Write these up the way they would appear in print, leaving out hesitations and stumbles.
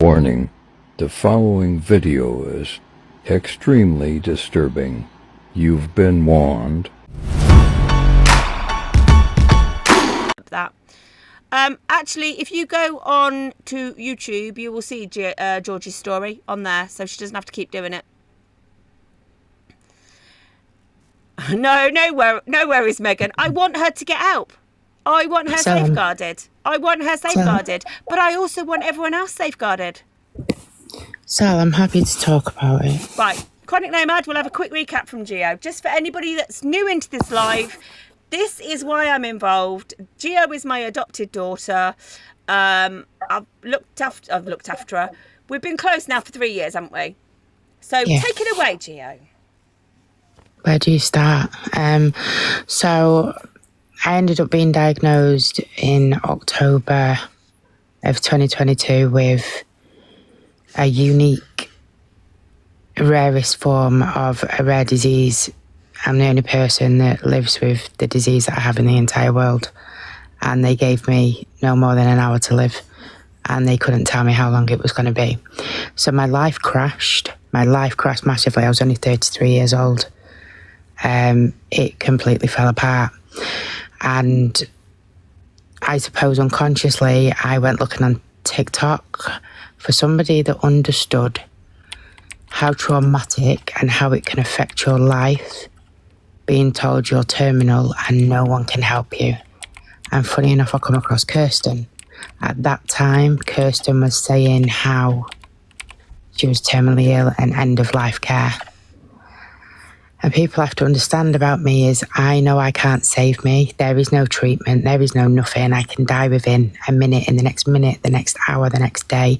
Warning, the following video is extremely disturbing. You've been warned. That. Actually, if you go on to YouTube, you will see Georgie's story on there, so she doesn't have to keep doing it. No worries, Megan. I want her to get help. I want her safeguarded. But I also want everyone else safeguarded. Sal, I'm happy to talk about it. Right, Chronic Nomad, we'll have a quick recap from Geo. Just for anybody that's new into this live, this is why I'm involved. Geo is my adopted daughter. I've looked after her. We've been close now for 3 years, haven't we? So yeah. Take it away, Geo. Where do you start? So I ended up being diagnosed in October of 2022 with a unique, rarest form of a rare disease. I'm the only person that lives with the disease that I have in the entire world. And they gave me no more than an hour to live. And they couldn't tell me how long it was going to be. So my life crashed. My life crashed massively. I was only 33 years old. It completely fell apart. And I suppose unconsciously, I went looking on TikTok for somebody that understood how traumatic and how it can affect your life, being told you're terminal and no one can help you. And funny enough, I come across Kirsten. At that time, Kirsten was saying how she was terminally ill and end of life care. And people have to understand about me is I know I can't save me. There is no treatment. There is no nothing. I can die within a minute, in the next minute, the next hour, the next day.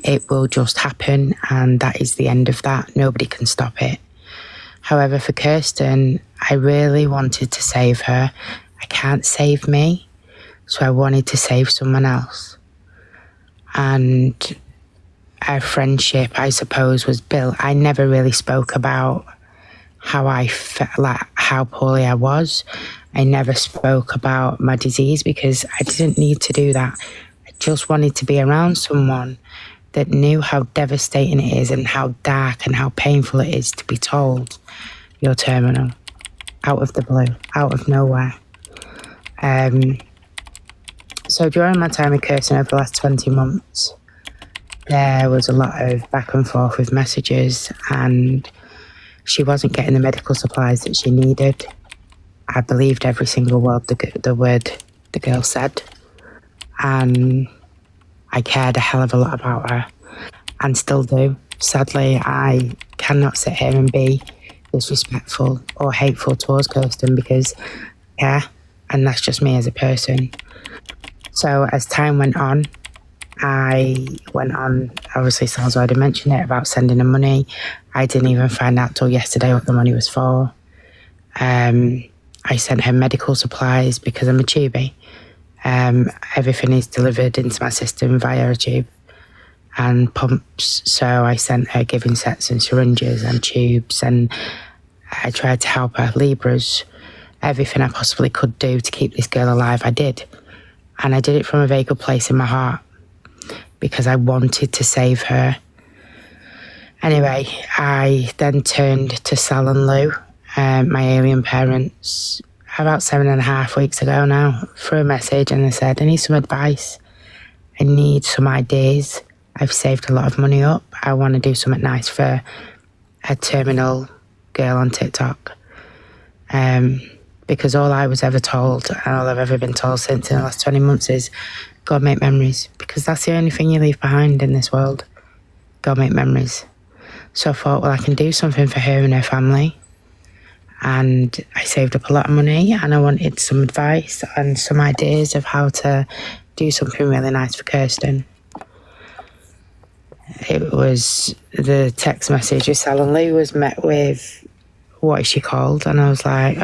It will just happen. And that is the end of that. Nobody can stop it. However, for Kirsten, I really wanted to save her. I can't save me. So I wanted to save someone else. And our friendship, I suppose, was built. I never really spoke about how I felt, like how poorly I was. I never spoke about my disease because I didn't need to do that. I just wanted to be around someone that knew how devastating it is and how dark and how painful it is to be told you're terminal, out of the blue, out of nowhere. So during my time with Kirsten over the last 20 months, there was a lot of back and forth with messages, and she wasn't getting the medical supplies that she needed. I believed every single word the girl said. And I cared a hell of a lot about her, and still do. Sadly, I cannot sit here and be disrespectful or hateful towards Kirsten because, yeah, and that's just me as a person. So as time went on, obviously Sal's already mentioned it, about sending her money. I didn't even find out till yesterday what the money was for. I sent her medical supplies because I'm a tubie. Everything is delivered into my system via a tube and pumps. So I sent her giving sets and syringes and tubes, and I tried to help her, Libras, everything I possibly could do to keep this girl alive, I did. And I did it from a very good place in my heart because I wanted to save her. Anyway, I then turned to Sal and Lou, my alien parents, about 7.5 weeks ago now, through a message, and they said, I need some advice. I need some ideas. I've saved a lot of money up. I want to do something nice for a terminal girl on TikTok. Because all I was ever told, and all I've ever been told since in the last 20 months is, go and make memories. Because that's the only thing you leave behind in this world. Go and make memories. So I thought, well, I can do something for her and her family. And I saved up a lot of money, and I wanted some advice and some ideas of how to do something really nice for Kirsten. It was the text message with Sal and Lou was met with, what is she called? And I was like,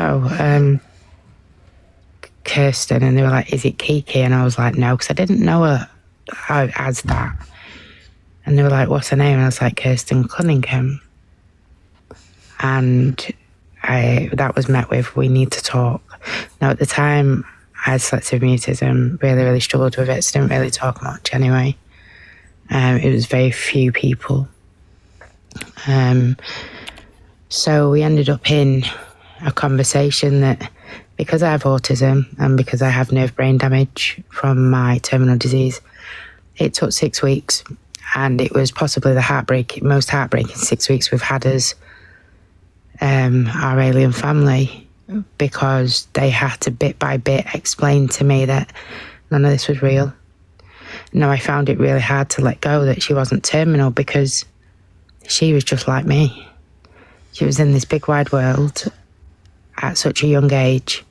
Kirsten. And they were like, is it Kiki? And I was like, no, because I didn't know her as that. And they were like, what's her name? And I was like, Kirsten Cunningham. And that was met with, we need to talk. Now, at the time, I had selective mutism, really, really struggled with it, so didn't really talk much anyway. It was very few people. So we ended up in a conversation that, because I have autism and because I have nerve brain damage from my terminal disease, it took 6 weeks, and it was possibly the most heartbreaking 6 weeks we've had as our alien family, because they had to bit by bit explain to me that none of this was real. Now, I found it really hard to let go that she wasn't terminal, because she was just like me. She was in this big wide world at such a young age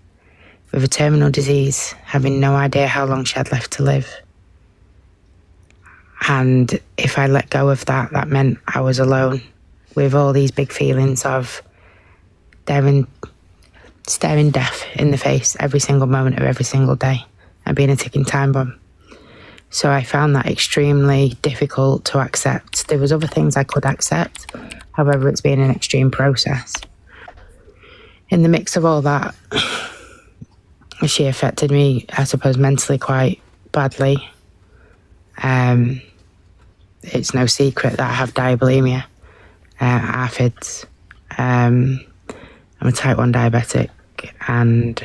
with a terminal disease, having no idea how long she had left to live. And if I let go of that, that meant I was alone with all these big feelings of staring death in the face every single moment of every single day and being a ticking time bomb. So I found that extremely difficult to accept. There was other things I could accept. However, it's been an extreme process. In the mix of all that, she affected me, I suppose, mentally quite badly. It's no secret that I have diabulimia, ARFIDs. I'm a type 1 diabetic, and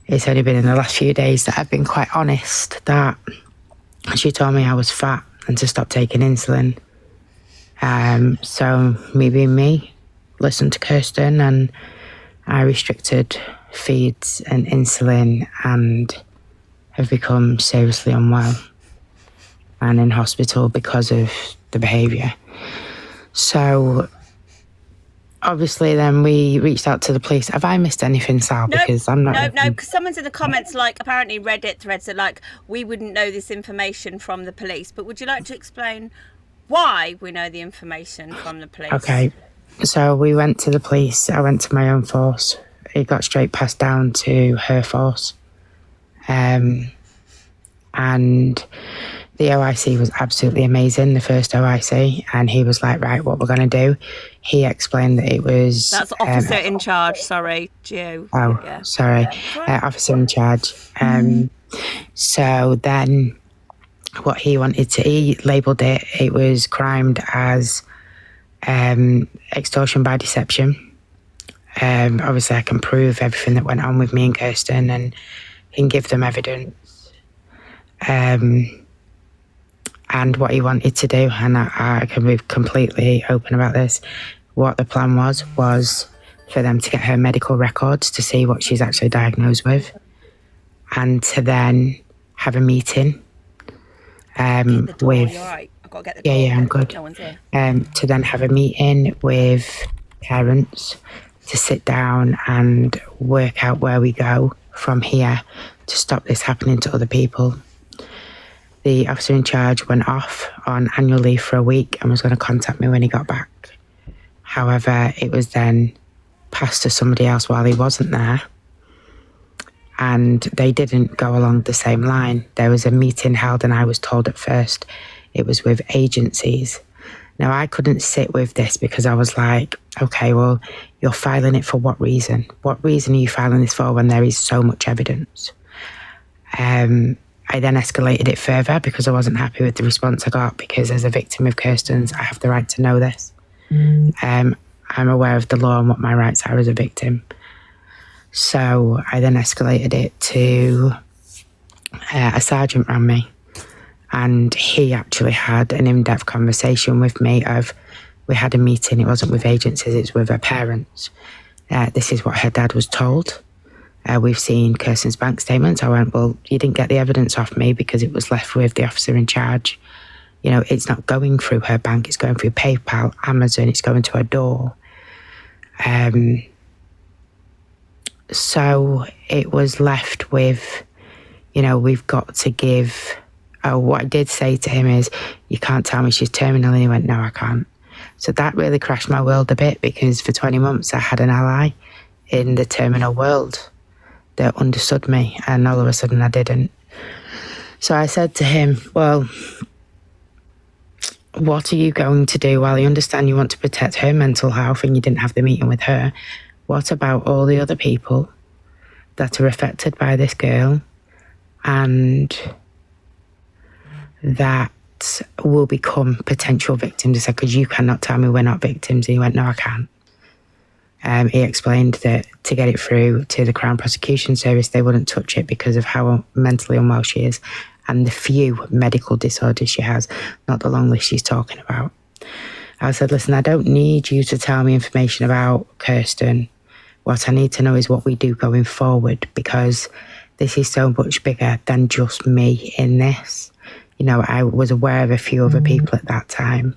it's only been in the last few days that I've been quite honest that she told me I was fat and to stop taking insulin. So me being me, listened to Kirsten, and I restricted feeds and insulin and have become seriously unwell and in hospital because of the behaviour. So obviously then we reached out to the police. Have I missed anything, Sal? No, Because I'm not... No, because someone's in the comments, like, apparently Reddit threads are like, we wouldn't know this information from the police. But would you like to explain why we know the information from the police? Okay, so we went to the police. I went to my own force. It got straight passed down to her force. And the OIC was absolutely amazing, the first OIC, and he was like, right, what we're going to do. He explained that it was... That's officer in charge, sorry, Gio. Oh, yeah. Sorry, officer in charge. So then what he wanted to... He labelled it, it was crimed as extortion by deception. Obviously, I can prove everything that went on with me and Kirsten and can give them evidence. And what he wanted to do, and I can be completely open about this, what the plan was for them to get her medical records to see what she's actually diagnosed with, and to then have a meeting with... You're right. I've got to get the door. Yeah, I'm good. No one's here. To then have a meeting with parents to sit down and work out where we go from here to stop this happening to other people. The officer in charge went off on annual leave for a week and was going to contact me when he got back. However, it was then passed to somebody else while he wasn't there. And they didn't go along the same line. There was a meeting held, and I was told at first it was with agencies. Now, I couldn't sit with this because I was like, okay, well, you're filing it for what reason? What reason are you filing this for when there is so much evidence? I then escalated it further because I wasn't happy with the response I got, because as a victim of Kirsten's, I have the right to know this. I'm aware of the law and what my rights are as a victim. So I then escalated it to a sergeant ran me, and he actually had an in-depth conversation with me we had a meeting. It wasn't with agencies, it's with her parents. This is what her dad was told. We've seen Kirsten's bank statements. I went, well, you didn't get the evidence off me because it was left with the officer in charge. You know, it's not going through her bank, it's going through PayPal, Amazon, it's going to her door. So it was left with, you know, we've got to give... what I did say to him is, you can't tell me she's terminal. And he went, no, I can't. So that really crashed my world a bit, because for 20 months I had an ally in the terminal world that understood me, and all of a sudden I didn't. So I said to him, well, what are you going to do? While you understand you want to protect her mental health and you didn't have the meeting with her, what about all the other people that are affected by this girl and that will become potential victims. I said, because you cannot tell me we're not victims. And he went, no, I can't. He explained that to get it through to the Crown Prosecution Service, they wouldn't touch it because of how mentally unwell she is and the few medical disorders she has, not the long list she's talking about. I said, listen, I don't need you to tell me information about Kirsten. What I need to know is what we do going forward, because this is so much bigger than just me in this. You know, I was aware of a few other people at that time.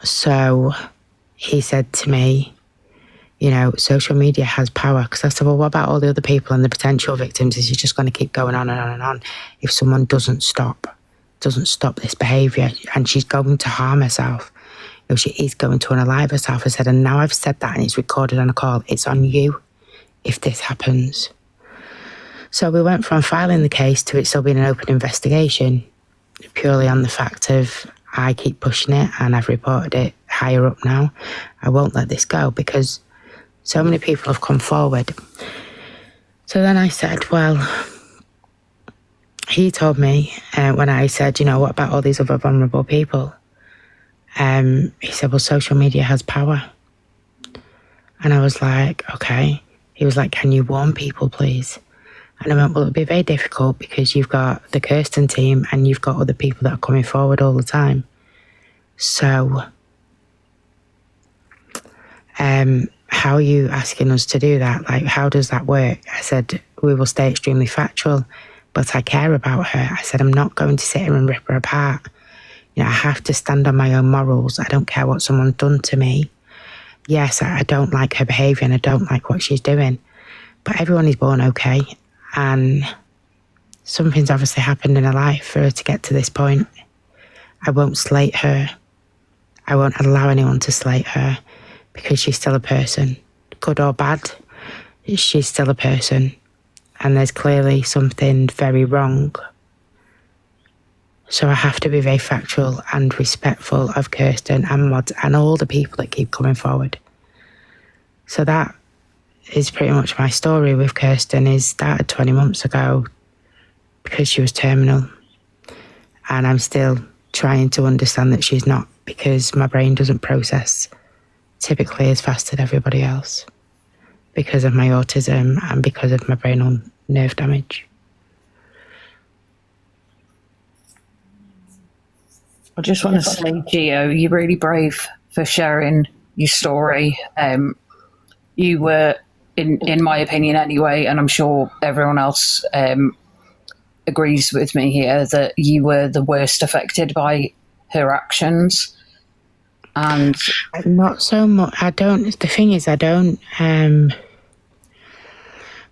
So he said to me, you know, social media has power. Because I said, well, what about all the other people and the potential victims? Is it just going to keep going on and on and on if someone doesn't stop this behaviour? And she's going to harm herself. You know, she is going to unalive herself. I said, and now I've said that and it's recorded on a call. It's on you if this happens. So we went from filing the case to it still being an open investigation, purely on the fact of I keep pushing it and I've reported it higher up now. I won't let this go because so many people have come forward. So then I said, well, he told me when I said, you know, what about all these other vulnerable people? He said, well, social media has power. And I was like, okay. He was like, can you warn people, please? And I went, well, it'll be very difficult because you've got the Kirsten team and you've got other people that are coming forward all the time. So, how are you asking us to do that? Like, how does that work? I said, we will stay extremely factual, but I care about her. I said, I'm not going to sit here and rip her apart. You know, I have to stand on my own morals. I don't care what someone's done to me. Yes, I don't like her behaviour and I don't like what she's doing, but everyone is born okay. And something's obviously happened in her life for her to get to this point. I won't slate her. I won't allow anyone to slate her because she's still a person. Good or bad, she's still a person. And there's clearly something very wrong. So I have to be very factual and respectful of Kirsten and Mod and all the people that keep coming forward. So that is pretty much my story with Kirsten. Is started 20 months ago because she was terminal. And I'm still trying to understand that she's not, because my brain doesn't process typically as fast as everybody else because of my autism and because of my brain nerve damage. I just want to say, Gio, you're really brave for sharing your story. You were, in my opinion anyway, and I'm sure everyone else agrees with me here, that you were the worst affected by her actions. And not so much. The thing is,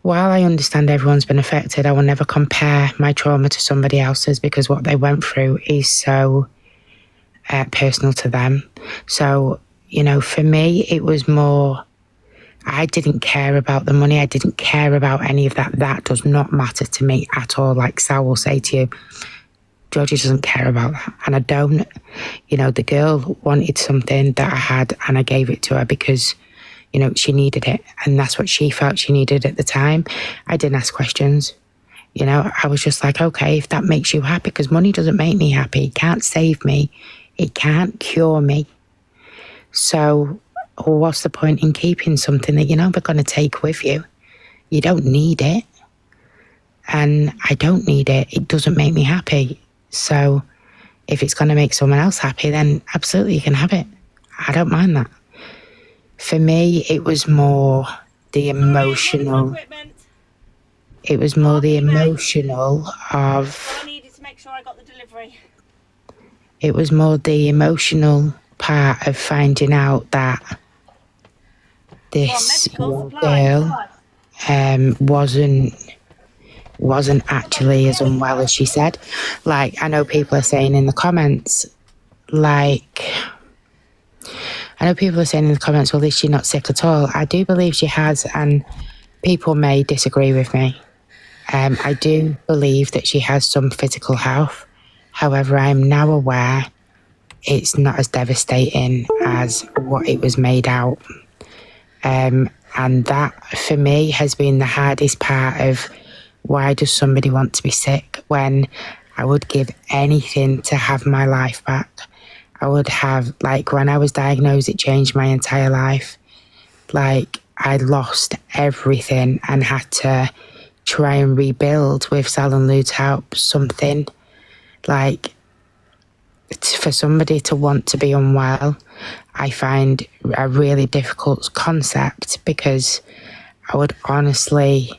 while I understand everyone's been affected, I will never compare my trauma to somebody else's because what they went through is so personal to them. So, you know, for me, it was more, I didn't care about the money. I didn't care about any of that. That does not matter to me at all. Like Sal will say to you, Georgie doesn't care about that. And I don't. You know, the girl wanted something that I had and I gave it to her because, you know, she needed it. And that's what she felt she needed at the time. I didn't ask questions. You know, I was just like, okay, if that makes you happy, because money doesn't make me happy. It can't save me. It can't cure me. So what's the point in keeping something that you're never going to take with you? You don't need it. And I don't need it. It doesn't make me happy. So if it's going to make someone else happy, then absolutely you can have it. I don't mind that. For me, it was more the emotional. It was more the emotional of. I needed to make sure I got the delivery. It was more the emotional part of finding out that this girl wasn't actually as unwell as she said. Like, I know people are saying in the comments, well, is she not sick at all? I do believe she has, and people may disagree with me. I do believe that she has some physical health. However, I am now aware it's not as devastating as what it was made out. And that, for me, has been the hardest part of why does somebody want to be sick when I would give anything to have my life back? I would have, like, when I was diagnosed, it changed my entire life. Like, I lost everything and had to try and rebuild with Sal and Lou's help something. Like, for somebody to want to be unwell, I find a really difficult concept, because I would honestly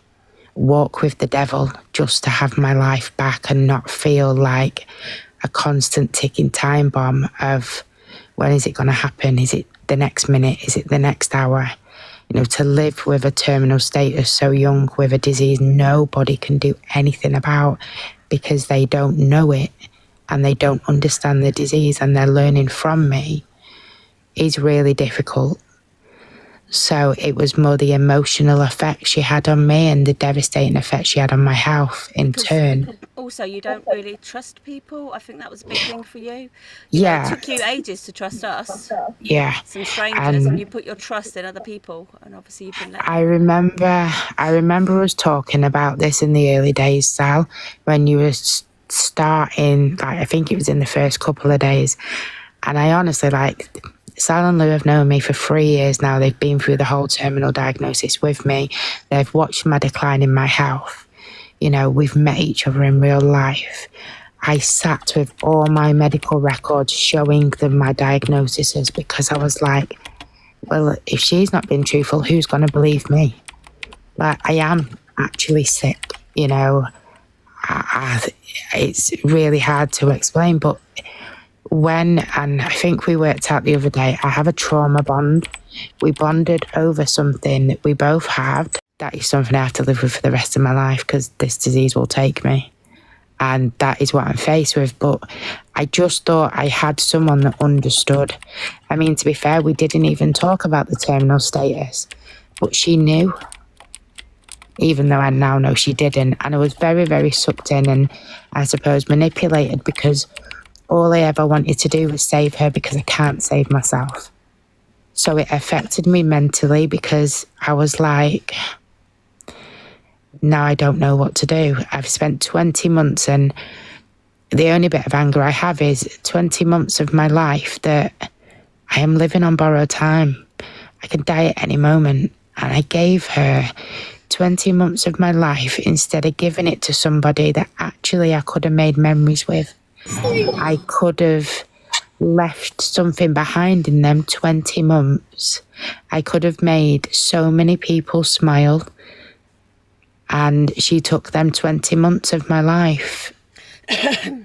walk with the devil just to have my life back and not feel like a constant ticking time bomb of, when is it going to happen? Is it the next minute? Is it the next hour? You know, to live with a terminal status so young, with a disease nobody can do anything about because they don't know it and they don't understand the disease and they're learning from me, is really difficult. So it was more the emotional effect she had on me and the devastating effect she had on my health in turn. Also, you don't really trust people. I think that was a big thing for you. Yeah. It took you ages to trust us, Yeah. some strangers, and you put your trust in other people, and obviously you've been let down. I remember us talking about this in the early days, Sal, when you were starting, like, I think it was in the first couple of days. And I honestly, like, Sal and Lou have known me for 3 years now. They've been through the whole terminal diagnosis with me. They've watched my decline in my health. You know, we've met each other in real life. I sat with all my medical records showing them my diagnoses, because I was like, well, if she's not been truthful, who's going to believe me? Like, I am actually sick, you know. It's really hard to explain, but and I think we worked out the other day, I have a trauma bond. We bonded over something that we both have. That is something I have to live with for the rest of my life, because this disease will take me. And that is what I'm faced with. But I just thought I had someone that understood. I mean, to be fair, we didn't even talk about the terminal status, but she knew, even though I now know she didn't. And I was very, very sucked in and, I suppose, manipulated, because all I ever wanted to do was save her, because I can't save myself. So it affected me mentally, because I was like, now I don't know what to do. I've spent 20 months, and the only bit of anger I have is 20 months of my life that I am living on borrowed time. I could die at any moment. And I gave her 20 months of my life instead of giving it to somebody that actually I could have made memories with. I could have left something behind in them 20 months. I could have made so many people smile. And she took them 20 months of my life.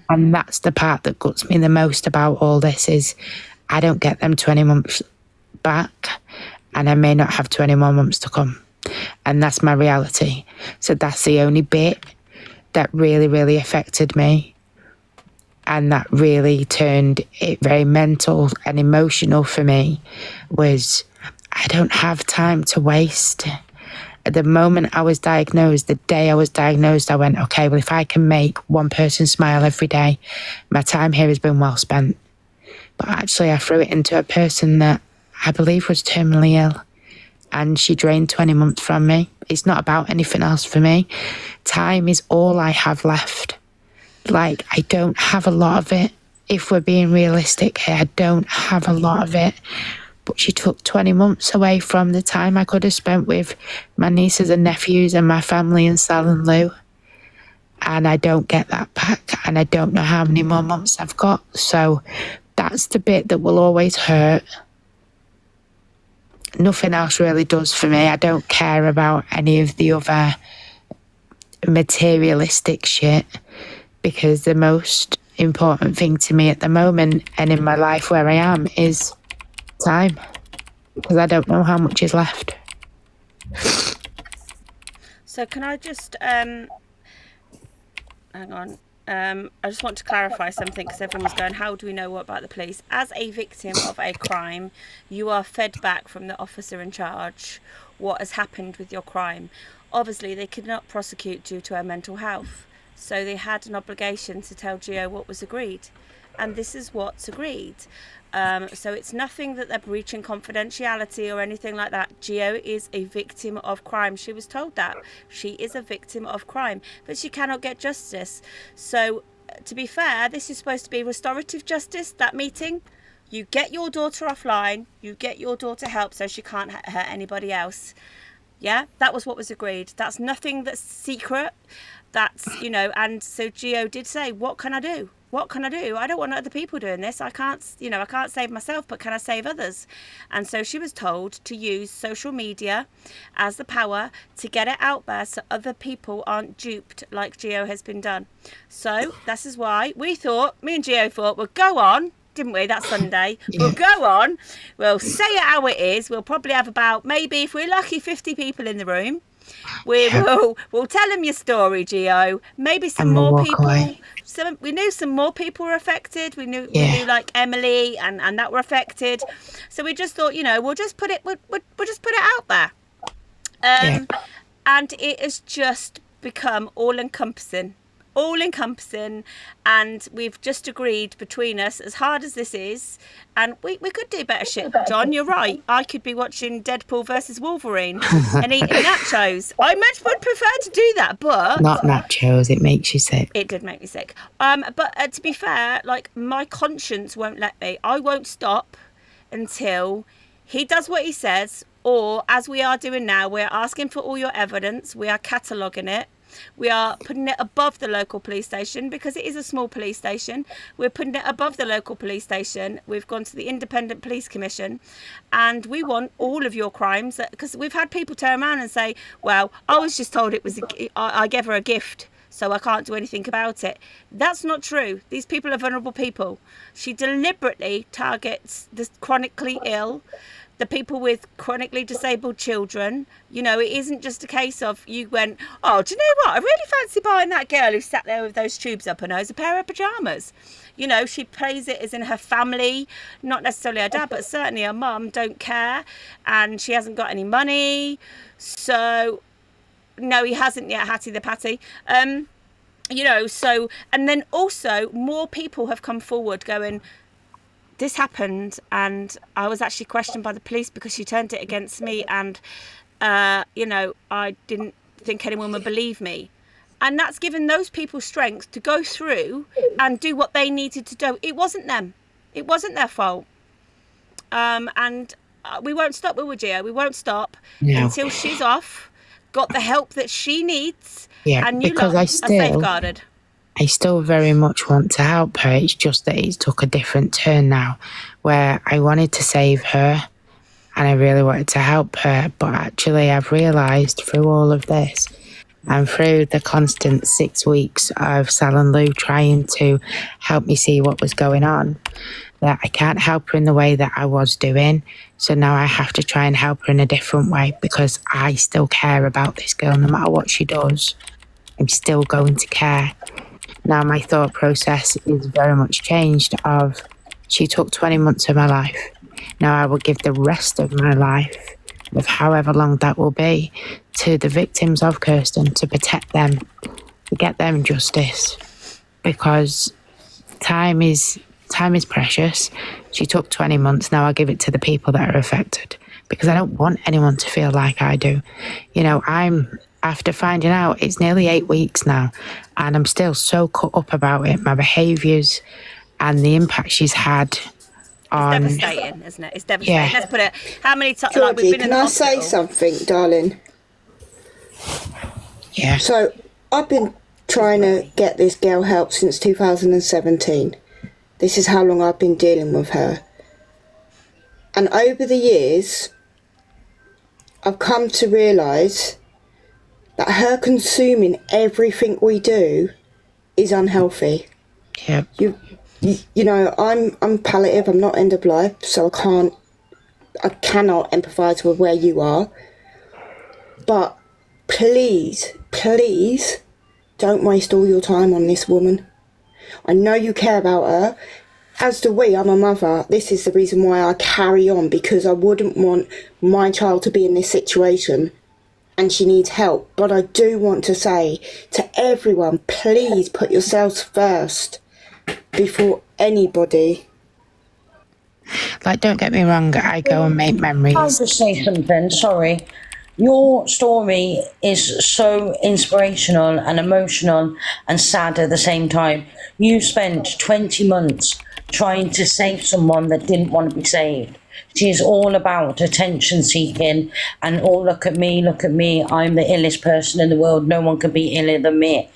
And that's the part that guts me the most about all this, is I don't get them 20 months back, and I may not have 20 more months to come. And that's my reality. So that's the only bit that really, really affected me. And that really turned it very mental and emotional for me, was I don't have time to waste. At the moment I was diagnosed, the day I was diagnosed, I went, okay, well, if I can make one person smile every day, my time here has been well spent. But actually I threw it into a person that I believe was terminally ill, and she drained 20 months from me. It's not about anything else for me. Time is all I have left. Like, I don't have a lot of it. If we're being realistic here, I don't have a lot of it. But she took 20 months away from the time I could have spent with my nieces and nephews and my family and Sal and Lou. And I don't get that back. And I don't know how many more months I've got. So that's the bit that will always hurt. Nothing else really does for me. I don't care about any of the other materialistic shit, because the most important thing to me at the moment and in my life where I am is time, because I don't know how much is left. So can I just hang on, I just want to clarify something, because everyone was going, how do we know what about the police? As a victim of a crime, you are fed back from the officer in charge what has happened with your crime. Obviously they could not prosecute due to her mental health, so they had an obligation to tell Gio what was agreed. and this is what's agreed. So it's nothing that they're breaching confidentiality or anything like that. Gio is a victim of crime. She was told that. She is a victim of crime, but she cannot get justice. So to be fair, this is supposed to be restorative justice, that meeting. You get your daughter offline, you get your daughter help so she can't hurt anybody else. Yeah, that was what was agreed. That's nothing that's secret. That's, and so Gio did say, what can I do? What can I do? I don't want other people doing this. I can't save myself, but can I save others? And so she was told to use social media as the power to get it out there so other people aren't duped like Gio has been done. So this is why me and Gio thought, we'll go on, didn't we, that Sunday? We'll go on, we'll say it how it is. We'll probably have about, maybe if we're lucky, 50 people in the room. We'll tell them your story, Gio. Maybe some more people. We knew some more people were affected. We knew like Emily and that were affected. So we just thought, we'll just put it out there. And it has just become all encompassing, and we've just agreed between us, as hard as this is, and we could do better shit. John, you're right. I could be watching Deadpool versus Wolverine and eating nachos. I much would prefer to do that, but not nachos. It makes you sick. It did make me sick. But to be fair, like, my conscience won't let me. I won't stop until he does what he says, or as we are doing now, we're asking for all your evidence. We are cataloguing it. We are putting it above the local police station because it is a small police station. We're putting it above the local police station. We've gone to the Independent Police Commission, and we want all of your crimes, because we've had people turn around and say, well, I was just told I gave her a gift, so I can't do anything about it. That's not true. These people are vulnerable people. She deliberately targets the chronically ill, the people with chronically disabled children. It isn't just a case of you went, oh, do you know what? I really fancy buying that girl who sat there with those tubes up her nose a pair of pyjamas. She plays it as in her family, not necessarily her dad, but certainly her mum don't care, and she hasn't got any money. So, no, he hasn't yet, Hattie the Patty. So, and then also more people have come forward going, this happened, and I was actually questioned by the police because she turned it against me, and I didn't think anyone would believe me. And that's given those people strength to go through and do what they needed to do. It wasn't them. It wasn't their fault. And we won't stop, will we, Gio? We won't stop until she's off, got the help that she needs, and you lot are safeguarded. I still very much want to help her. It's just that it took a different turn now, where I wanted to save her and I really wanted to help her. But actually, I've realised through all of this and through the constant 6 weeks of Sal and Lou trying to help me see what was going on, that I can't help her in the way that I was doing. So now I have to try and help her in a different way, because I still care about this girl. No matter what she does, I'm still going to care. Now my thought process is very much changed of, she took 20 months of my life. Now I will give the rest of my life, of however long that will be, to the victims of Kirsten, to protect them, to get them justice. Because time is precious. She took 20 months. Now I'll give it to the people that are affected, because I don't want anyone to feel like I do. After finding out, it's nearly 8 weeks now, and I'm still so cut up about it, my behaviours and the impact she's had on... It's devastating, isn't it? It's devastating. Yeah. Let's put it... How many times... Georgie, we've been in can the I hospital. say something, darling? Yeah. So, I've been trying to get this girl help since 2017. This is how long I've been dealing with her. And over the years, I've come to realise that her consuming everything we do is unhealthy. Yeah. I'm palliative, I'm not end of life, so I cannot empathise with where you are. But please, don't waste all your time on this woman. I know you care about her, as do we. I'm a mother. This is the reason why I carry on, because I wouldn't want my child to be in this situation. And she needs help. But I do want to say to everyone, please put yourselves first. before anybody. Like, don't get me wrong, I go and make memories. I'll just say something, sorry. Your story is so inspirational and emotional and sad at the same time. You spent 20 months trying to save someone that didn't want to be saved. She is all about attention seeking and, oh, look at me, I'm the illest person in the world, no one can be iller than me.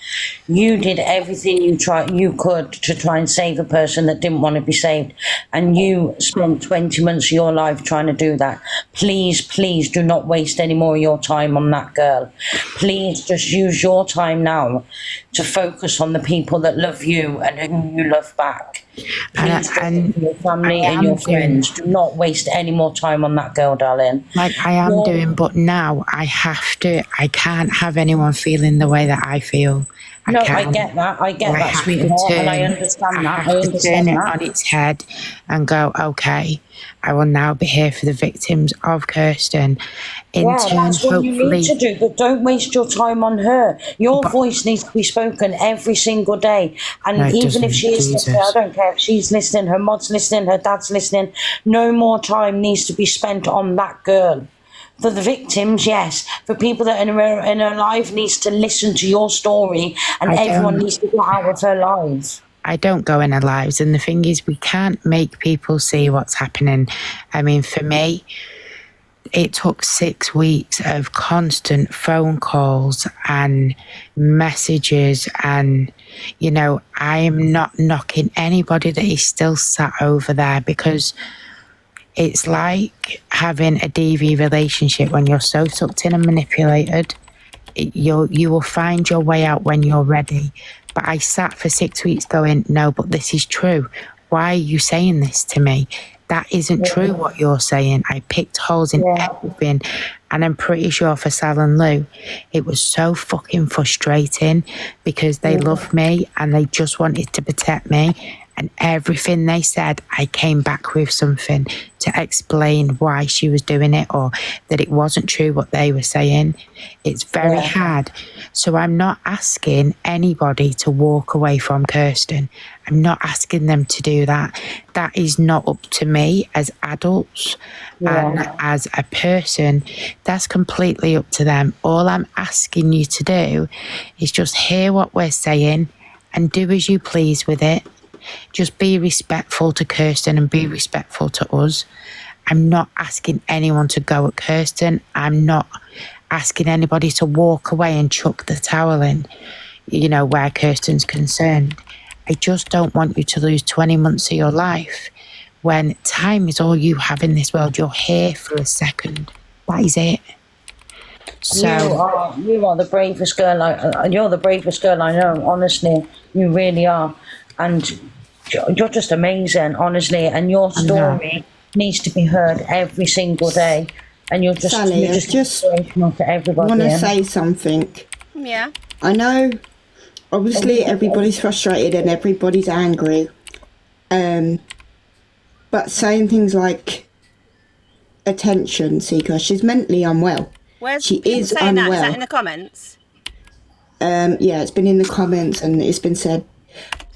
You did everything you could to try and save a person that didn't want to be saved, and you spent 20 months of your life trying to do that. Please do not waste any more of your time on that girl. Please just use your time now to focus on the people that love you and whom you love back. Please and your family and your friends. Do not waste any more time on that girl, darling. Like I am doing, but now I can't have anyone feeling the way that I feel. I get that, sweetheart, and I understand that. I have to turn it on its head and go, okay, I will now be here for the victims of Kirsten. That's what you need to do, but don't waste your time on her. Your voice needs to be spoken every single day. And even if she is listening, I don't care if she's listening, her mod's listening, her dad's listening, no more time needs to be spent on that girl. For the victims, yes. For people that are in her life needs to listen to your story, and everyone needs to get out of her lives. I don't go in her lives, and the thing is, we can't make people see what's happening. I mean, for me, it took 6 weeks of constant phone calls and messages, and, you know, I am not knocking anybody that is still sat over there, because it's like having a DV relationship. When you're so sucked in and manipulated, you will find your way out when you're ready. But I sat for 6 weeks going, no, but this is true. Why are you saying this to me? That isn't true what you're saying. I picked holes in everything. And I'm pretty sure for Sal and Lou, it was so fucking frustrating, because they love me and they just wanted to protect me. And everything they said, I came back with something to explain why she was doing it, or that it wasn't true what they were saying. It's very hard. So I'm not asking anybody to walk away from Kirsten. I'm not asking them to do that. That is not up to me as adults and as a person. That's completely up to them. All I'm asking you to do is just hear what we're saying and do as you please with it. Just be respectful to Kirsten and be respectful to us. I'm not asking anyone to go at Kirsten. I'm not asking anybody to walk away and chuck the towel in, you know, where Kirsten's concerned. I just don't want you to lose 20 months of your life when time is all you have in this world. You're here for a second. That is it. So you are the bravest girl. You're the bravest girl I know. Honestly, you really are, and you're just amazing. Honestly, and your story needs to be heard every single day. And you're just Sally, you're just inspirational to everybody. I want to say something. Yeah. I know, obviously, everybody's frustrated and everybody's angry. But saying things like attention seeker, she's mentally unwell. She is saying unwell. Is that in the comments? Yeah, it's been in the comments and it's been said.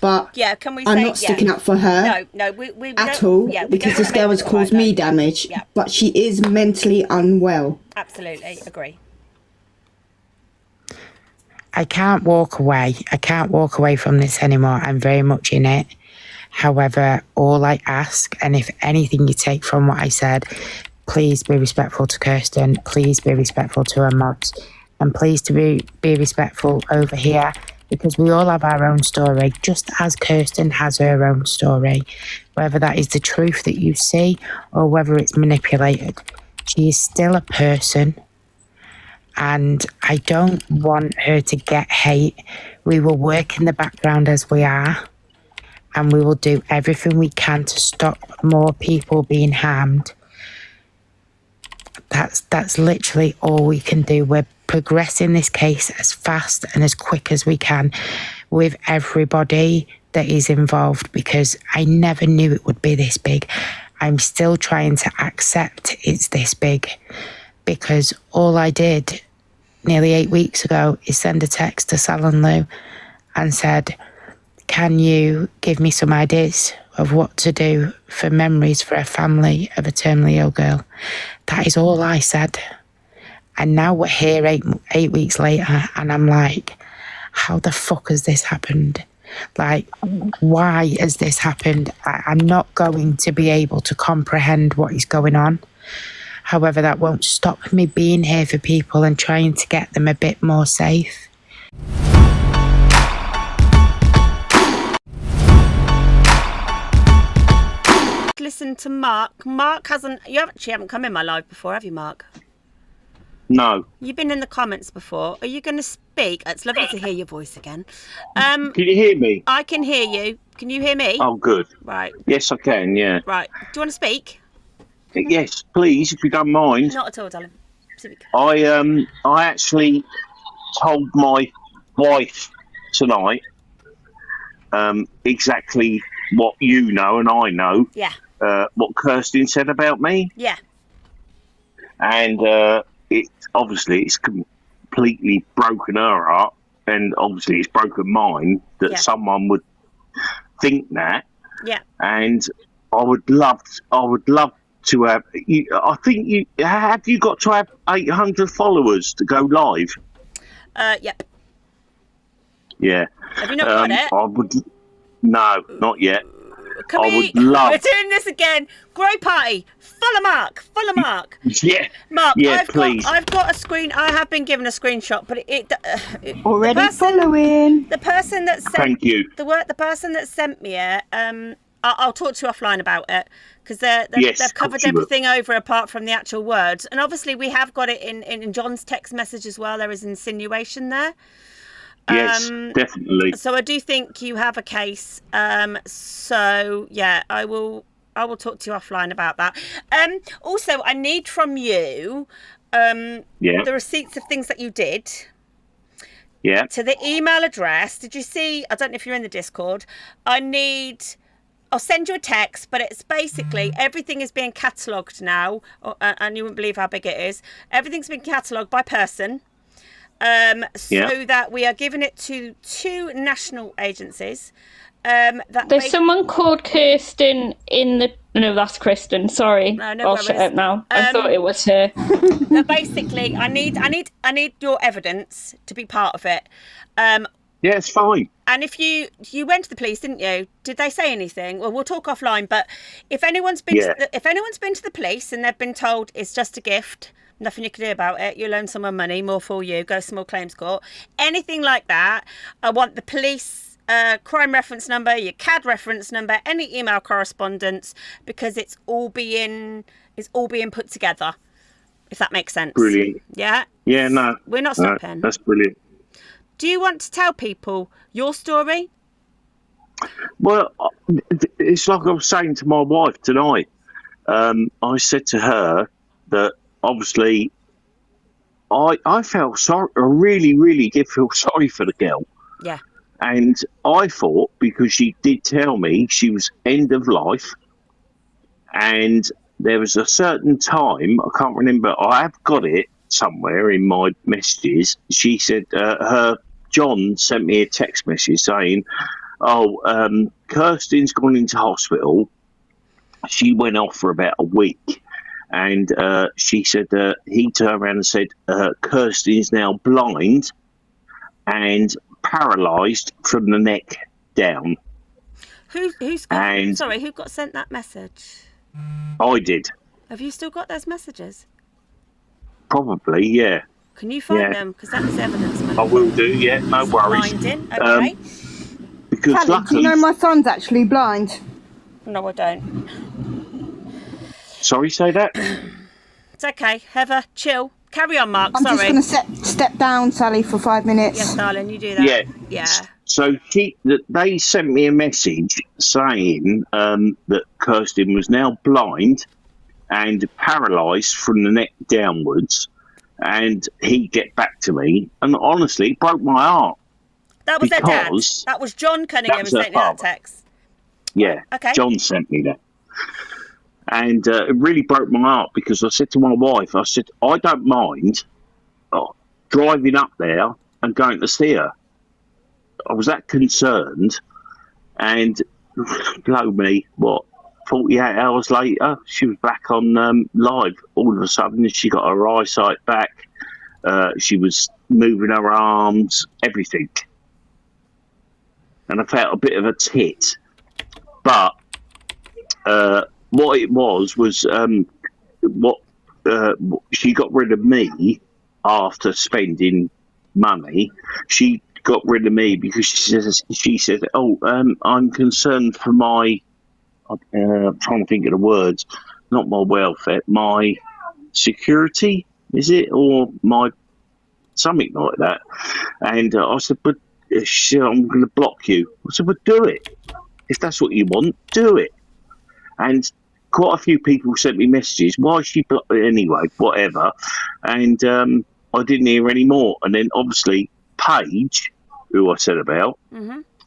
But yeah, can we I'm not sticking up for her we at all, because this girl has caused me damage. Yeah. But she is mentally unwell. Absolutely, agree. I can't walk away. I can't walk away from this anymore. I'm very much in it. However, all I ask, and if anything you take from what I said, please be respectful to Kirsten. Please be respectful to her mods. And please to be respectful over here, because we all have our own story, just as Kirsten has her own story. Whether that is the truth that you see or whether it's manipulated, she is still a person. And I don't want her to get hate. We will work in the background as we are, and we will do everything we can to stop more people being harmed. That's literally all we can do. We're progressing this case as fast and as quick as we can with everybody that is involved, because I never knew it would be this big. I'm still trying to accept it's this big, because all I did nearly 8 weeks ago is send a text to Sal and Lou and said, can you give me some ideas of what to do for memories for a family of a terminally ill girl? That is all I said. And now we're here 8 weeks later, and I'm like, how the fuck has this happened? Like, why has this happened? I'm not going to be able to comprehend what is going on. However, that won't stop me being here for people and trying to get them a bit more safe. Listen to Mark. Mark you actually haven't come in my live before, have you, Mark? No. You've been in the comments before. Are you going to speak? It's lovely to hear your voice again. Can you hear me? I can hear you. Can you hear me? Oh, good. Right. Yes, I can, yeah. Right. Do you want to speak? Yes, please, if you don't mind. Not at all, darling. Speak. I actually told my wife tonight exactly what you know and I know. Yeah. What Kirsten said about me. Yeah. And it's completely broken her heart, and obviously it's broken mine that someone would think that. Yeah. And I would love to have. I think you got to have 800 followers to go live. Yep. Yeah. Have you not got it? I would. No, not yet. Would love. We're doing this again. Grow party. Follow Mark. Yeah. Mark. Yeah, please. I've got a screen. I have been given a screenshot, but it already following. The person that sent. Thank you. The person that sent me it. I'll talk to you offline about it because they've covered everything over apart from the actual words. And obviously we have got it in John's text message as well. There is insinuation there. Yes, definitely. So I do think you have a case. So yeah, I will talk to you offline about that. Also, I need from you the receipts of things that you did. Yeah. To the email address. Did you see? I don't know if you're in the Discord. I'll send you a text, but it's basically everything is being catalogued now, and you wouldn't believe how big it is. Everything's been catalogued by person. So that we are giving it to 2 national agencies. There's someone called Kirsten in the... No, that's Kristen. Sorry. No I'll worries. shut up now. I thought it was her. Basically, I need your evidence to be part of it. Yeah, it's fine. And if you went to the police, didn't you? Did they say anything? Well, we'll talk offline. But if anyone's been to the police and they've been told it's just a gift, nothing you can do about it, you'll loan someone money, more for you, go small claims court, anything like that, I want the police crime reference number, your CAD reference number, any email correspondence, because it's all being put together, if that makes sense. Brilliant. Yeah? Yeah, no. We're not stopping. That's brilliant. Do you want to tell people your story? Well, it's like I was saying to my wife tonight. I said to her that obviously I felt sorry. I really, really did feel sorry for the girl. Yeah. And I thought, because she did tell me she was end of life, and there was a certain time, I can't remember, I have got it somewhere in my messages. She said John sent me a text message saying, Kirsten's gone into hospital. She went off for about a week. And she said he turned around and said Kirsten's now blind and paralysed from the neck down. Who got sent that message? I did. Have you still got those messages? Probably, yeah. Can you find them? Because that is evidence. I will do, yeah, no worries. Blinding, okay. Because Sally, luckily... do you know my son's actually blind? No, I don't. Sorry, say that? It's okay. Heather, chill. Carry on, Mark. I'm Sorry. just going to step down, Sally, for 5 minutes. Yes, darling, you do that. Yeah. So they sent me a message saying that Kirsten was now blind and paralysed from the neck downwards, and he'd get back to me. And honestly, it broke my heart. That was their dad. That was John Cunningham who sent you that text. Yeah. Okay. John sent me that. And it really broke my heart, because I said to my wife, I said, I don't mind driving up there and going to see her. I was that concerned. And blow me, 48 hours later, she was back on live. All of a sudden, she got her eyesight back. She was moving her arms, everything. And I felt a bit of a tit. But what it was she got rid of me after spending money. She got rid of me because she said, I'm concerned for my, I'm trying to think of the words, not my welfare, my security, is it? Or my, something like that. And I said, but she said, I'm going to block you. I said, but do it. If that's what you want, do it. And quite a few people sent me messages, why is she blocked? Anyway, whatever. And I didn't hear any more. And then obviously Paige, who I said about,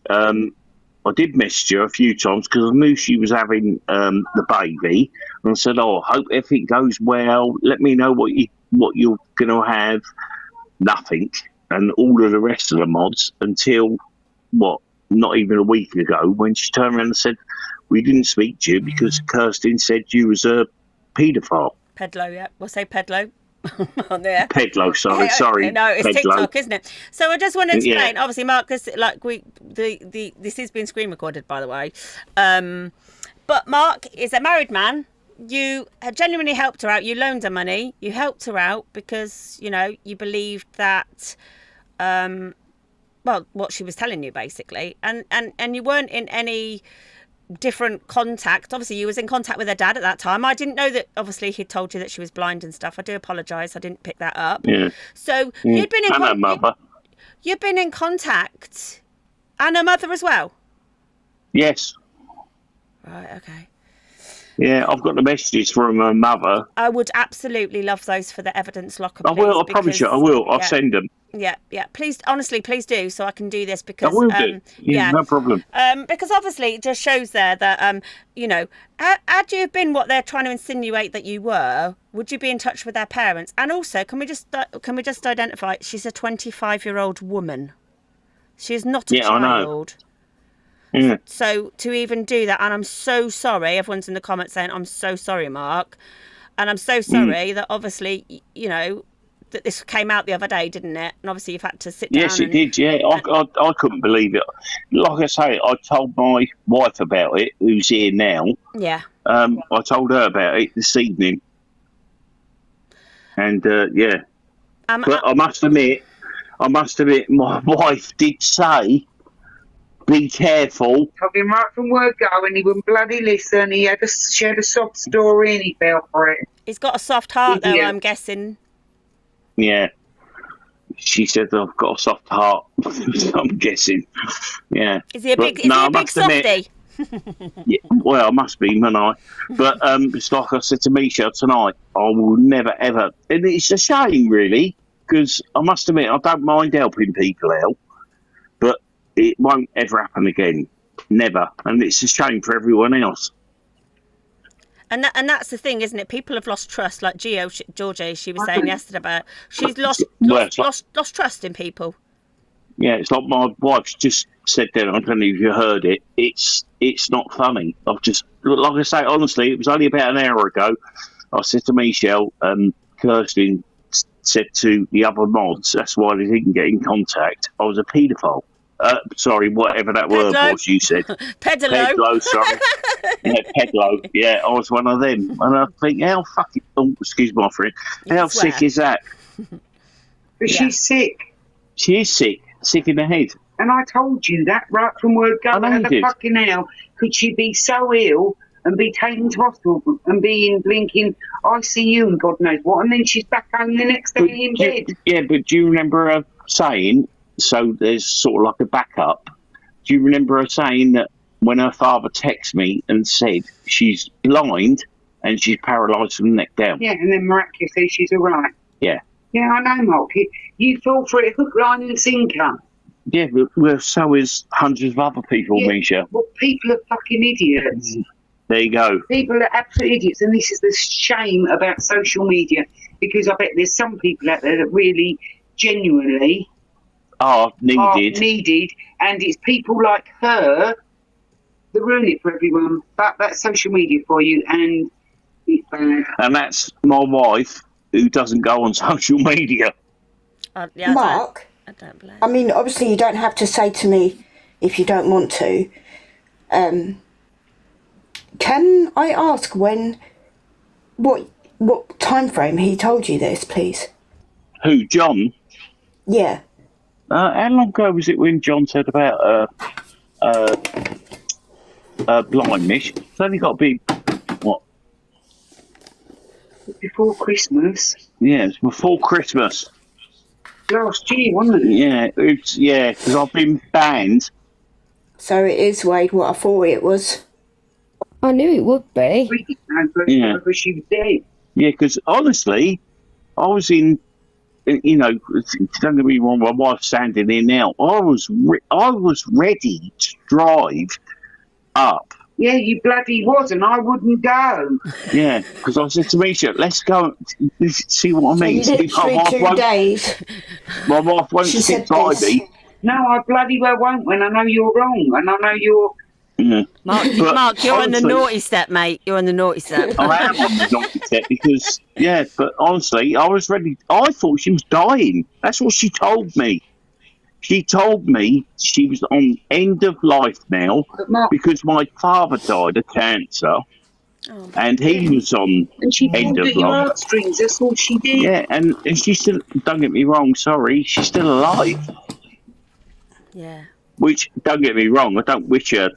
I did message her a few times because I knew she was having the baby. And I said, I hope everything goes well. Let me know what you're going to have. Nothing. And all of the rest of the mods until, not even a week ago, when she turned around and said, we didn't speak to you because Kirsten said you was a paedophile. Pedlo, yeah. We'll say pedlo. On there. Pedlo, sorry. No, it's Pedlo. TikTok, isn't it? So I just want to explain. Obviously, Mark, this is being screen recorded, by the way. But Mark is a married man. You genuinely helped her out. You loaned her money. You helped her out because you believed that, what she was telling you basically, and you weren't in any different contact. Obviously you was in contact with her dad at that time. I didn't know that obviously he'd told you that she was blind and stuff. I do apologise, I didn't pick that up. So you'd been in and her mother. You've been in contact, and her mother as well. Yes. Right, okay. Yeah, I've got the messages from her mother. I would absolutely love those for the evidence locker. I will, I promise you I will. I'll send them. Yeah. Please, honestly, please do, so I can do this because I will do. No problem. Because obviously it just shows there that had you been what they're trying to insinuate that you were, would you be in touch with their parents? And also, can we just identify? She's a 25-year-old woman. She is not a child. I know. Yeah. So to even do that, and I'm so sorry. Everyone's in the comments saying, "I'm so sorry, Mark," and I'm so sorry that obviously that this came out the other day, didn't it? And obviously you've had to sit down. Yes, it did. Yeah, I couldn't believe it. Like I say, I told my wife about it, who's here now. Yeah. I told her about it this evening, and but I must admit, my wife did say, be careful. Told him right from word go, and he wouldn't bloody listen. She had a sob story, and he fell for it. He's got a soft heart, though. I'm guessing. Yeah, she said I've got a soft heart. I'm guessing. Yeah. Is he a big softie? Yeah, well, I must be, man. But it's like I said to Misha tonight. I will never ever, and it's a shame, really, because I must admit I don't mind helping people out, but it won't ever happen again, never. And it's a shame for everyone else. And that's the thing, isn't it? People have lost trust, like Georgie, she was saying yesterday about. She's lost trust in people. Yeah, it's like my wife just said that. I don't know if you heard it. It's not funny. I've just, like I say, honestly, it was only about an hour ago. I said to Michelle, Kirsten said to the other mods, that's why they didn't get in contact. I was a paedophile. Sorry, whatever that word was you said. Pedalo, sorry. Yeah, pedalo. Yeah, I was one of them. And I think, how fucking... Oh, excuse my friend. How sick is that? But she's sick. She is sick. Sick in the head. And I told you that right from word go. How the fucking hell could she be so ill and be taken to hospital and be in blinking ICU and God knows what, and then she's back home the next day in bed? Yeah, but do you remember her saying... So there's sort of like a backup. Do you remember her saying that when her father texted me and said she's blind and she's paralysed from the neck down? Yeah, and then miraculously she's all right. Yeah. Yeah, I know, Mark. You fall for it hook, line and sinker. Yeah, well, so is hundreds of other people, Misha. Well, people are fucking idiots. There you go. People are absolute idiots, and this is the shame about social media, because I bet there's some people out there that really, genuinely... Are needed, and it's people like her They ruin it for everyone. That's social media for you, and it's bad. And that's my wife, who doesn't go on social media. Yeah, Mark, I don't blame. I mean, obviously you don't have to say to me if you don't want to. Can I ask what time frame he told you this, please? Who, John? Yeah. How long ago was it when John said about blindness? It's only got to be, what? Before Christmas. Yeah, it's before Christmas. Last year, wasn't it? Yeah, because I've been banned. So it is, Wade, what I thought it was. I knew it would be. We didn't know, because she was dead. Yeah, because honestly, I was in, you know, don't get me wrong, my wife's standing there now. I was ready to drive up. Yeah, you bloody was, and I wouldn't go. Yeah, because I said to Misha, let's go see what I mean. So you literally 2 days. My wife won't sit by me. No, I bloody well won't when I know you're wrong, and I know you're... Yeah. Mark, you're on the naughty step, mate. You're on the naughty step. I am on the naughty step because, yeah, but honestly, I was ready. I thought she was dying. That's what she told me. She told me she was on end of life now because my father died of cancer, and he was on and she end of pulled at your life. heartstrings. That's all she did. Yeah, and she's still. Don't get me wrong. Sorry, she's still alive. Yeah. Which, don't get me wrong, I don't wish her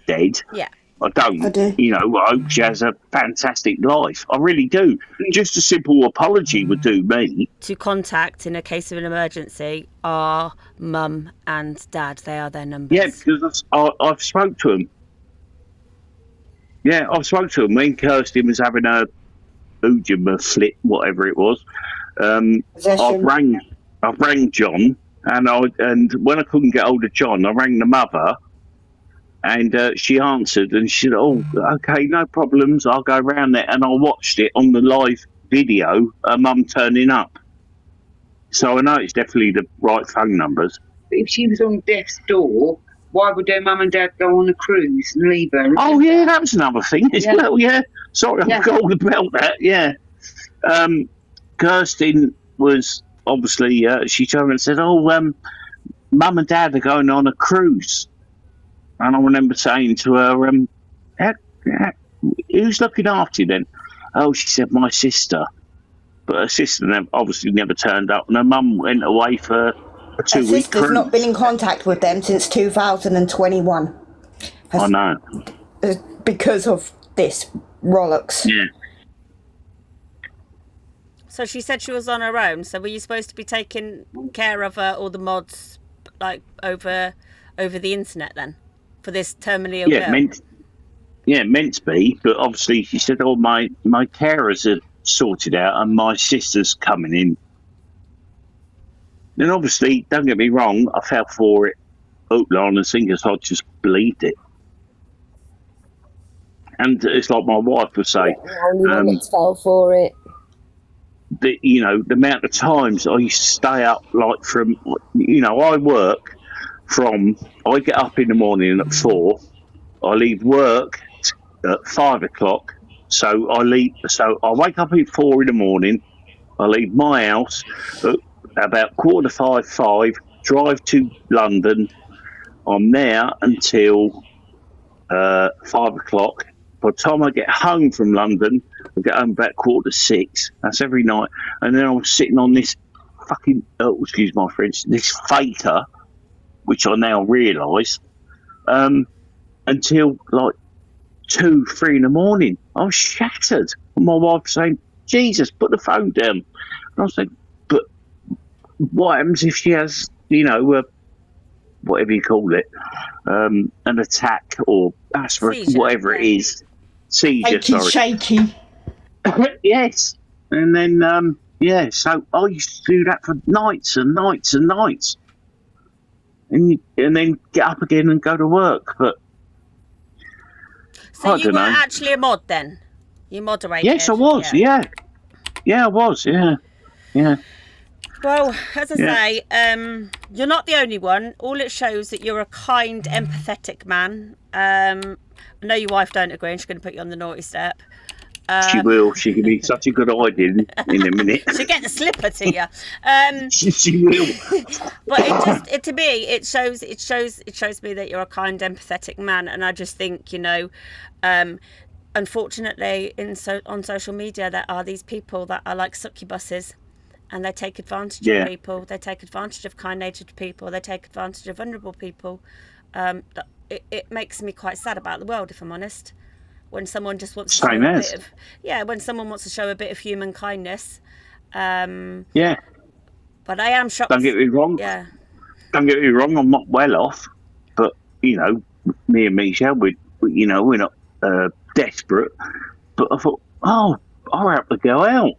dead. Yeah. I don't. I do. You know, I hope she has a fantastic life. I really do. Just a simple apology would do me. To contact in a case of an emergency are mum and dad. They are their numbers. Yeah, because I've spoke to them. Yeah, I've spoke to them when Kirsten was having a Ujima flip, whatever it was. I've rang John, and when I couldn't get hold of John, I rang the mother. And she answered, and she said, "Oh, okay, no problems. I'll go round there." And I watched it on the live video. Her mum turning up, so I know it's definitely the right phone numbers. If she was on death's door, why would their mum and dad go on a cruise and leave her? Oh yeah, that was another thing as well. Yeah, sorry, I forgot all about that. Yeah, Kirsten was obviously she turned and said, "Oh, mum and dad are going on a cruise." And I remember saying to her, who's looking after you then? Oh, she said, my sister. But her sister obviously never turned up. And her mum went away for a 2 week cruise. Her sister's not been in contact with them since 2021. I know. Because of this Rolex. Yeah. So she said she was on her own. So were you supposed to be taking care of her, all the mods, like over the internet then? For this terminally ill girl? Meant to be, but obviously she said, "Oh, my carers are sorted out, and my sister's coming in." Then obviously, don't get me wrong, I fell for it, hook, line, and sinker, so I just believed it. And it's like my wife would say, fell for it. The amount of times I used to stay up, like from, I get up in the morning at 4. I leave work at 5 o'clock. So I wake up at 4 in the morning. I leave my house at about 5:45. Drive to London. I'm there until 5 o'clock. By the time I get home from London, I get home about 5:45. That's every night. And then I'm sitting on this fucking, excuse my French, this faker, which I now realise, until like 2, 3 in the morning. I was shattered. And my wife saying, "Jesus, put the phone down." And I was like, "But what happens if she has, whatever you call it, an attack or seizure, whatever it is, seizure?" Shaky. Yes, and then so I used to do that for nights and nights and nights. And then get up again and go to work. But so you weren't actually a mod then? You moderated? Yes, I was. Yeah, I was. Yeah. Well, as I say, you're not the only one. All it shows that you're a kind, empathetic man, I know your wife don't agree and she's going to put you on the naughty step. She will. She can be such a good idea in a minute. She'll get the slipper to you. She will. But to me, it shows me that you're a kind, empathetic man, and I just think, you know, unfortunately, on social media, there are these people that are like succubuses, and they take advantage of people. They take advantage of kind-natured people. They take advantage of vulnerable people. It makes me quite sad about the world, if I'm honest. When someone just wants to when someone wants to show a bit of human kindness. Yeah. But I am shocked. Don't get me wrong. Yeah. Don't get me wrong. I'm not well off, but you know, me and Michelle, we're not desperate. But I thought, I'll help the girl out.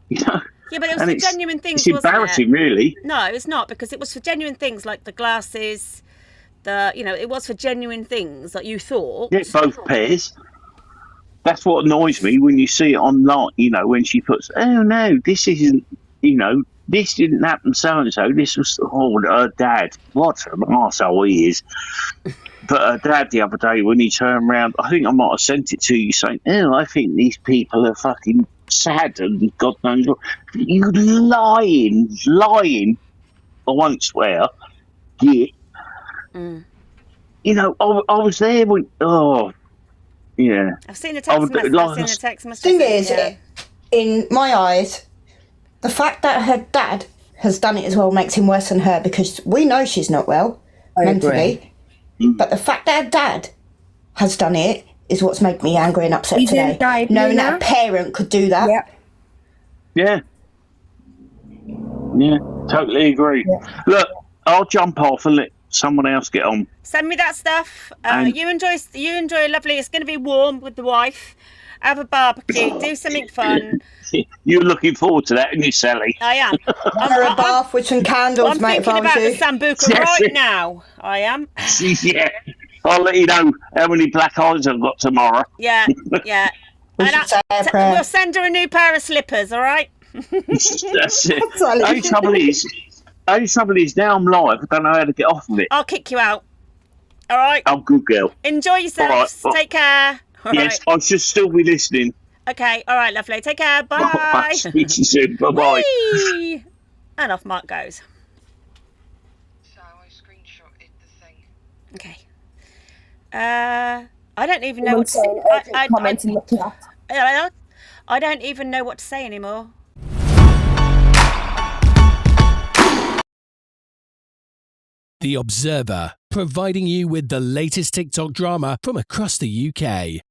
You know. Yeah, but it was for genuine things. It's embarrassing, really. No, it's not, because it was for genuine things like the glasses. It was for genuine things that you thought. Yeah, both pairs. That's what annoys me when you see it online, you know, when she puts, oh no, this isn't, you know, this didn't happen so-and-so, this was, her dad. What an arsehole he is. But her dad the other day, when he turned around, I think I might have sent it to you saying, oh, I think these people are fucking sad and God knows what. You lying. I won't swear. Yeah. You know, I was there when, yeah. I've seen the text message. Thing is, in my eyes, the fact that her dad has done it as well makes him worse than her, because we know she's not well mentally. But the fact that her dad has done it is what's made me angry and upset today. Knowing that a parent could do that. Yeah. Yeah, totally agree. Yeah. Look, I'll jump off and let someone else get on. Send me that stuff. You enjoy lovely. It's going to be warm with the wife. Have a barbecue. Do something fun. You're looking forward to that, aren't you, Sally? I am. I'm a bath with some candles, I'm mate. thinking about the Sambuca right now. I am. Yeah. I'll let you know how many black eyes I've got tomorrow. Yeah. We'll send her a new pair of slippers, all right? That's it. Only trouble is, now I'm live, I don't know how to get off of it. I'll kick you out. All right? I'm good girl. Enjoy yourselves. Right. Take care. All yes, I should still be listening. Okay, all right, lovely. Take care. Bye. Speak to you soon. Bye-bye. Whee! And off Mark goes. So I screenshotted the thing. Okay. I don't even know what to say. I don't even know what to say anymore. The Observer, providing you with the latest TikTok drama from across the UK.